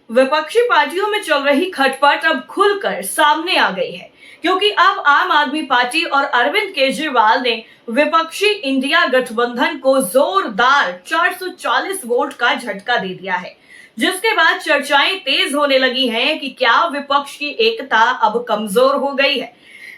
विपक्षी पार्टियों में चल रही खटपट अब खुलकर सामने आ गई है, क्योंकि अब आम आदमी पार्टी और अरविंद केजरीवाल ने विपक्षी इंडिया गठबंधन को जोरदार 440 वोट का झटका दे दिया है, जिसके बाद चर्चाएं तेज होने लगी हैं कि क्या विपक्ष की एकता अब कमजोर हो गई है।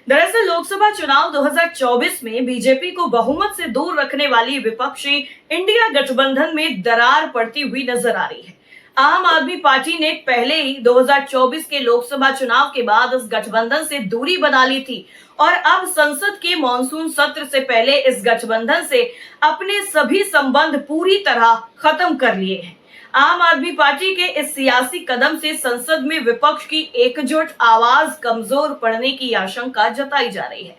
दरअसल लोकसभा चुनाव 2024 में बीजेपी को बहुमत से दूर रखने वाली विपक्षी इंडिया गठबंधन में दरार पड़ती हुई नजर आ रही है। आम आदमी पार्टी ने पहले ही 2024 के लोकसभा चुनाव के बाद इस गठबंधन से दूरी बना ली थी और अब संसद के मॉनसून सत्र से पहले इस गठबंधन से अपने सभी संबंध पूरी तरह खत्म कर लिए हैं। आम आदमी पार्टी के इस सियासी कदम से संसद में विपक्ष की एकजुट आवाज कमजोर पड़ने की आशंका जताई जा रही है।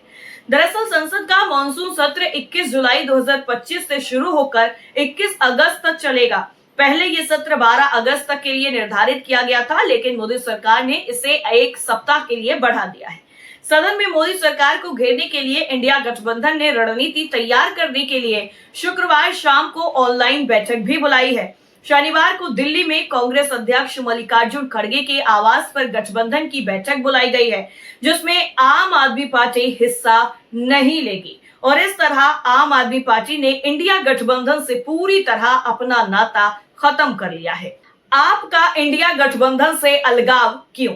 दरअसल संसद का मॉनसून सत्र 21 जुलाई 2025 से शुरू होकर 21 अगस्त तक चलेगा। पहले ये सत्र 12 अगस्त तक के लिए निर्धारित किया गया था, लेकिन मोदी सरकार ने इसे एक सप्ताह के लिए बढ़ा दिया है। सदन में मोदी सरकार को घेरने के लिए इंडिया गठबंधन ने रणनीति तैयार करने के लिए शुक्रवार शाम को ऑनलाइन बैठक भी बुलाई है। शनिवार को दिल्ली में कांग्रेस अध्यक्ष मल्लिकार्जुन खड़गे के आवास पर गठबंधन की बैठक बुलाई गई है, जिसमें आम आदमी पार्टी हिस्सा नहीं लेगी और इस तरह आम आदमी पार्टी ने इंडिया गठबंधन से पूरी तरह अपना नाता खत्म कर लिया है। आपका इंडिया गठबंधन से अलगाव क्यों?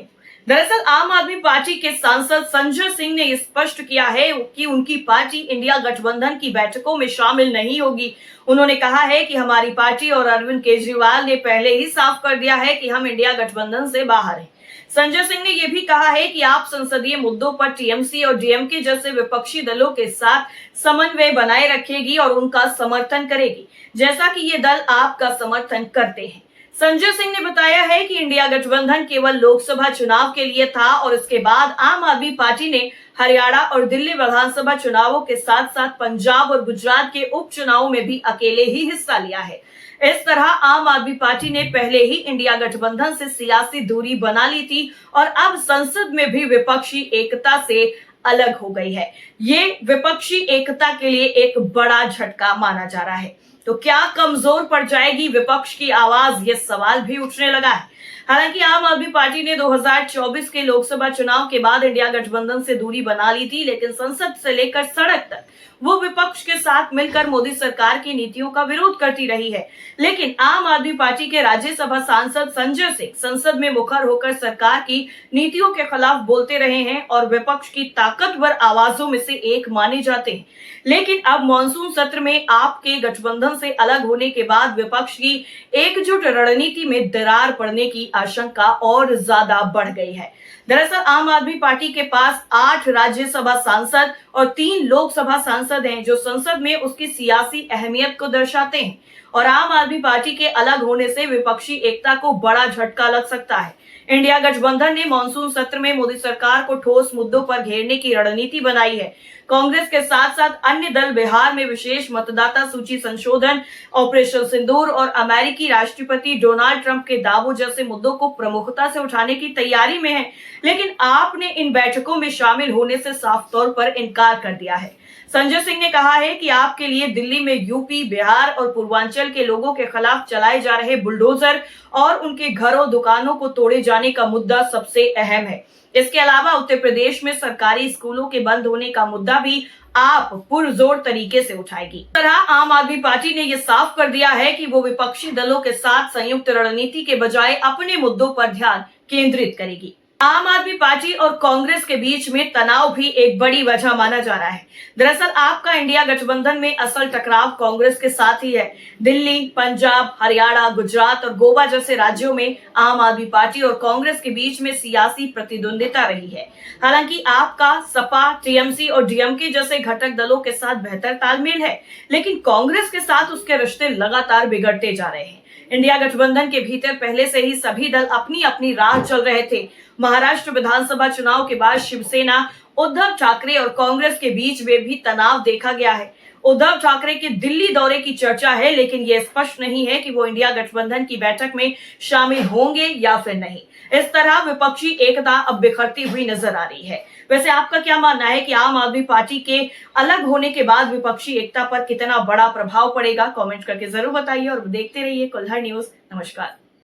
दरअसल आम आदमी पार्टी के सांसद संजय सिंह ने स्पष्ट किया है कि उनकी पार्टी इंडिया गठबंधन की बैठकों में शामिल नहीं होगी। उन्होंने कहा है कि हमारी पार्टी और अरविंद केजरीवाल ने पहले ही साफ कर दिया है कि हम इंडिया गठबंधन से बाहर हैं। संजय सिंह ने यह भी कहा है कि आप संसदीय मुद्दों पर टीएमसी और डीएमके जैसे विपक्षी दलों के साथ समन्वय बनाए रखेगी और उनका समर्थन करेगी, जैसा कि ये दल आपका समर्थन करते हैं। संजय सिंह ने बताया है कि इंडिया गठबंधन केवल लोकसभा चुनाव के लिए था और इसके बाद आम आदमी पार्टी ने हरियाणा और दिल्ली विधानसभा चुनावों के साथ साथ पंजाब और गुजरात के उपचुनावों में भी अकेले ही हिस्सा लिया है। इस तरह आम आदमी पार्टी ने पहले ही इंडिया गठबंधन से सियासी दूरी बना ली थी और अब संसद में भी विपक्षी एकता से अलग हो गई है। ये विपक्षी एकता के लिए एक बड़ा झटका माना जा रहा है। तो क्या कमजोर पड़ जाएगी विपक्ष की आवाज, ये सवाल भी उठने लगा है। हालांकि आम आदमी पार्टी ने 2024 के लोकसभा चुनाव के बाद इंडिया गठबंधन से दूरी बना ली थी, लेकिन संसद से लेकर सड़क तक वो विपक्ष के साथ मिलकर मोदी सरकार की नीतियों का विरोध करती रही है। लेकिन आम आदमी पार्टी के राज्यसभा सांसद संजय सिंह संसद में मुखर होकर सरकार की नीतियों के खिलाफ बोलते रहे हैं और विपक्ष की ताकतवर आवाजों में से एक माने जाते हैं। लेकिन अब मॉनसून सत्र में आपके गठबंधन से अलग होने के बाद विपक्ष की एकजुट रणनीति में दरार पड़ने की आशंका और ज्यादा बढ़ गई है। दरअसल आम आदमी पार्टी के पास 8 राज्यसभा सांसद और 3 लोकसभा सांसद हैं, जो संसद में उसकी सियासी अहमियत को दर्शाते हैं और आम आदमी पार्टी के अलग होने से विपक्षी एकता को बड़ा झटका लग सकता है। इंडिया गठबंधन ने मॉनसून सत्र में मोदी सरकार को ठोस मुद्दों पर घेरने की रणनीति बनाई है। कांग्रेस के साथ साथ अन्य दल बिहार में विशेष मतदाता सूची संशोधन, ऑपरेशन सिंदूर और अमेरिकी राष्ट्रपति डोनाल्ड ट्रंप के दावों जैसे मुद्दों को प्रमुखता से उठाने की तैयारी में है। लेकिन आपने इन बैठकों में शामिल होने से साफ तौर पर इनकार कर दिया है। संजय सिंह ने कहा है कि आपके लिए दिल्ली में यूपी, बिहार और पूर्वांचल के लोगों के खिलाफ चलाए जा रहे बुलडोजर और उनके घरों दुकानों को तोड़े जाने का मुद्दा सबसे अहम है। इसके अलावा उत्तर प्रदेश में सरकारी स्कूलों के बंद होने का मुद्दा भी आप पुरजोर तरीके से उठाएगी। इस तरह आम आदमी पार्टी ने यह साफ कर दिया है कि वो विपक्षी दलों के साथ संयुक्त रणनीति के बजाय अपने मुद्दों पर ध्यान केंद्रित करेगी। आम आदमी पार्टी और कांग्रेस के बीच में तनाव भी एक बड़ी वजह माना जा रहा है। दरअसल आपका इंडिया गठबंधन में असल टकराव कांग्रेस के साथ ही है। दिल्ली, पंजाब, हरियाणा, गुजरात और गोवा जैसे राज्यों में आम आदमी पार्टी और कांग्रेस के बीच में सियासी प्रतिद्वंदिता रही है। हालांकि आपका सपा, टीएमसी और डीएमके जैसे घटक दलों के साथ बेहतर तालमेल है, लेकिन कांग्रेस के साथ उसके रिश्ते लगातार बिगड़ते जा रहे हैं। इंडिया गठबंधन के भीतर पहले से ही सभी दल अपनी अपनी राह चल रहे थे। महाराष्ट्र विधानसभा चुनाव के बाद शिवसेना, उद्धव ठाकरे और कांग्रेस के बीच में भी तनाव देखा गया है। उद्धव ठाकरे के दिल्ली दौरे की चर्चा है, लेकिन यह स्पष्ट नहीं है कि वो इंडिया गठबंधन की बैठक में शामिल होंगे या फिर नहीं। इस तरह विपक्षी एकता अब बिखरती हुई नजर आ रही है। वैसे आपका क्या मानना है कि आम आदमी पार्टी के अलग होने के बाद विपक्षी एकता पर कितना बड़ा प्रभाव पड़ेगा? कमेंट करके जरूर बताइए और देखते रहिए कुल्हड़ न्यूज। नमस्कार।